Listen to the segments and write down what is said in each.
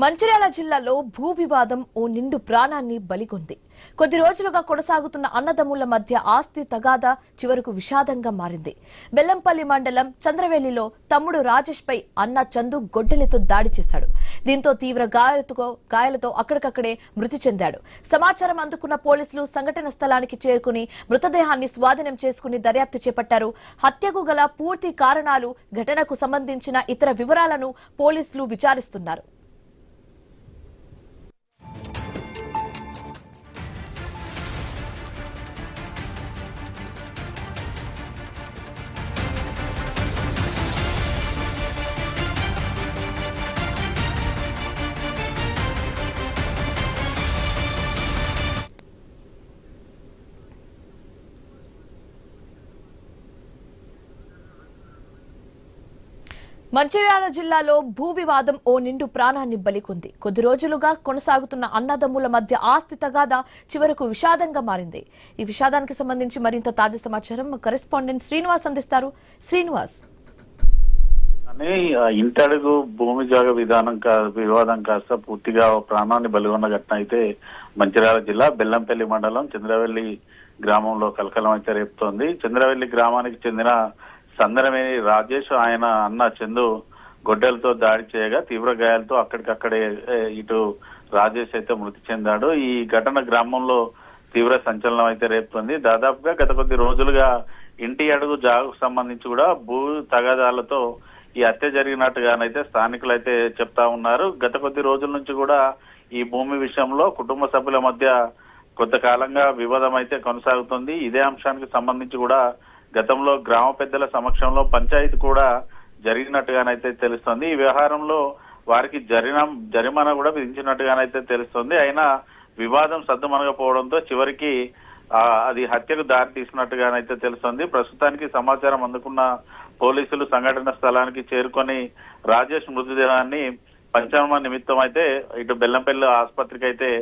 మంచిర్యాల జిల్లాలో భూ వివాదం ఓ నిండు ప్రాణాన్ని బలిగొంది. కొద్ది రోజులుగా కొనసాగుతున్న అన్నదమ్ముల మధ్య ఆస్తి తగాదా చివరకు విషాదంగా మారింది. బెల్లంపల్లి మండలం చంద్రవెల్లిలో తమ్ముడు రాజేష్ పై అన్న చందు గొడ్డలితో దాడి చేశాడు. దీంతో తీవ్ర గాయాలతో అక్కడికక్కడే మృతి చెందాడు. సమాచారం అందుకున్న పోలీసులు సంఘటన స్థలానికి చేరుకుని మృతదేహాన్ని స్వాధీనం చేసుకుని దర్యాప్తు చేపట్టారు. హత్యకు గల పూర్తి కారణాలు, ఘటనకు సంబంధించిన ఇతర వివరాలను పోలీసులు విచారిస్తున్నారు. మంచిర్యాల జిల్లాలో భూ వివాదం ఓ నిండు ప్రాణాన్ని బలికొంది. కొద్ది రోజులుగా కొనసాగుతున్న అన్నదమ్ముల మధ్య ఆస్తి తగాదా చివరకు విషాదంగా మారింది. ఈ విషాదానికి సంబంధించి మరింత తాజా సమాచారం కరెస్పాండెంట్ శ్రీనివాస్ అందిస్తారు. శ్రీనివాస్, ఇంటడుగు భూమి జాగ వివాదం కాస్త పూర్తిగా ప్రాణాన్ని బలిగొన్న ఘటన అయితే మంచిర్యాల జిల్లా బెల్లంపల్లి మండలం చంద్రవెల్లి గ్రామంలో కలకలం అయితే రేపుతోంది. చంద్రవెల్లి గ్రామానికి చెందిన సందరమేని రాజేష్ ఆయన అన్న చందు గొడ్డలతో దాడి చేయగా తీవ్ర గాయాలతో అక్కడికక్కడే ఇటు రాజేష్ అయితే మృతి చెందాడు. ఈ ఘటన గ్రామంలో తీవ్ర సంచలనం అయితే రేపుతుంది. దాదాపుగా గత కొద్ది రోజులుగా ఇంటి అడుగు జాగుకు సంబంధించి కూడా భూ తగాదాలతో ఈ హత్య జరిగినట్టుగానైతే స్థానికులు అయితే చెప్తా ఉన్నారు. గత కొద్ది రోజుల నుంచి కూడా ఈ భూమి విషయంలో కుటుంబ సభ్యుల మధ్య కొంతకాలంగా వివాదం అయితే కొనసాగుతుంది. ఇదే అంశానికి సంబంధించి కూడా గతంలో గ్రామ పెద్దల సమక్షంలో పంచాయతీ కూడా జరిగినట్టుగానైతే తెలుస్తుంది. ఈ వ్యవహారంలో వారికి జరిమానా కూడా విధించినట్టుగానైతే తెలుస్తుంది. అయినా వివాదం సద్దుమణగపోవడంతో చివరికి అది హత్యకు దారి తీసినట్టుగానైతే తెలుస్తుంది. ప్రస్తుతానికి సమాచారం అందుకున్న పోలీసులు సంఘటన స్థలానికి చేరుకొని రాజేష్ మృతదేహాన్ని పంచనామా నిమిత్తం అయితే ఇటు బెల్లంపల్లి ఆసుపత్రికి అయితే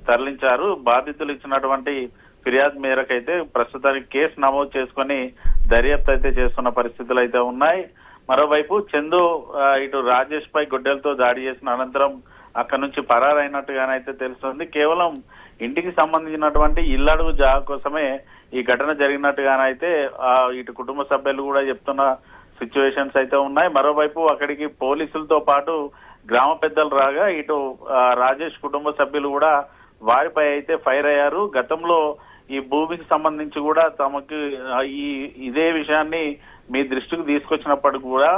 తరలించారు. బాధితులు ఇచ్చినటువంటి ఫిర్యాదు మేరకైతే ప్రస్తుతానికి కేసు నమోదు చేసుకుని దర్యాప్తు అయితే చేస్తున్న పరిస్థితులు అయితే ఉన్నాయి. మరోవైపు చందు ఇటు రాజేష్ పై గొడ్డలతో దాడి చేసిన అనంతరం అక్కడి నుంచి పరారైనట్టుగానైతే తెలుస్తుంది. కేవలం ఇంటికి సంబంధించినటువంటి ఇల్లడుగు జాగా కోసమే ఈ ఘటన జరిగినట్టుగానైతే ఇటు కుటుంబ సభ్యులు కూడా చెప్తున్న సిచ్యువేషన్స్ అయితే ఉన్నాయి. మరోవైపు అక్కడికి పోలీసులతో పాటు గ్రామ పెద్దలు రాగా ఇటు రాజేష్ కుటుంబ సభ్యులు కూడా వారిపై అయితే ఫైర్ అయ్యారు. గతంలో ఈ భూమికి సంబంధించి కూడా తమకు ఇదే విషయాన్ని మీ దృష్టికి తీసుకొచ్చినప్పటికీ కూడా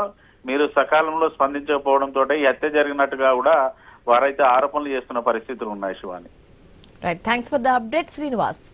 మీరు సకాలంలో స్పందించకపోవడంతో ఈ హత్య జరిగినట్టుగా కూడా వారైతే ఆరోపణలు చేస్తున్న పరిస్థితులు ఉన్నాయి. Shivani, right, thanks for the update Srinivas.